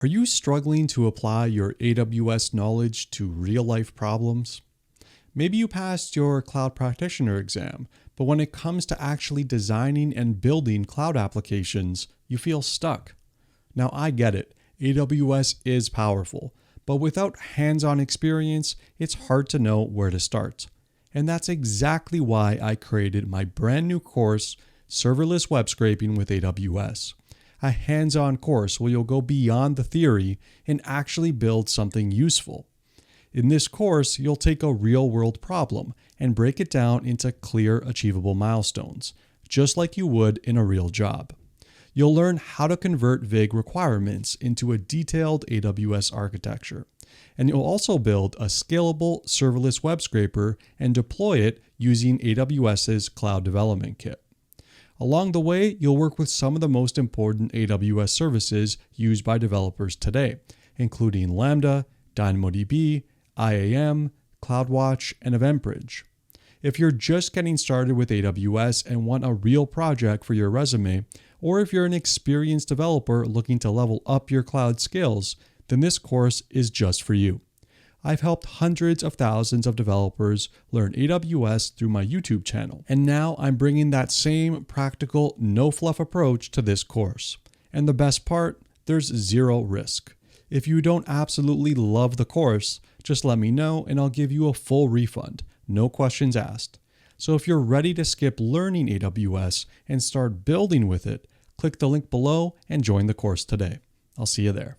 Are you struggling to apply your AWS knowledge to real life problems? Maybe you passed your cloud practitioner exam, but when it comes to actually designing and building cloud applications, you feel stuck. Now, I get it, AWS is powerful, but without hands on experience, it's hard to know where to start. And that's exactly why I created my brand new course, Serverless Web Scraping with AWS. A hands-on course where you'll go beyond the theory and actually build something useful. In this course, you'll take a real-world problem and break it down into clear, achievable milestones, just like you would in a real job. You'll learn how to convert vague requirements into a detailed AWS architecture. And you'll also build a scalable serverless web scraper and deploy it using AWS's Cloud Development Kit. Along the way, you'll work with some of the most important AWS services used by developers today, including Lambda, DynamoDB, IAM, CloudWatch, and EventBridge. If you're just getting started with AWS and want a real project for your resume, or if you're an experienced developer looking to level up your cloud skills, then this course is just for you. I've helped hundreds of thousands of developers learn AWS through my YouTube channel, and now I'm bringing that same practical, no-fluff approach to this course. And the best part, there's zero risk. If you don't absolutely love the course, just let me know and I'll give you a full refund, no questions asked. So if you're ready to skip learning AWS and start building with it, click the link below and join the course today. I'll see you there.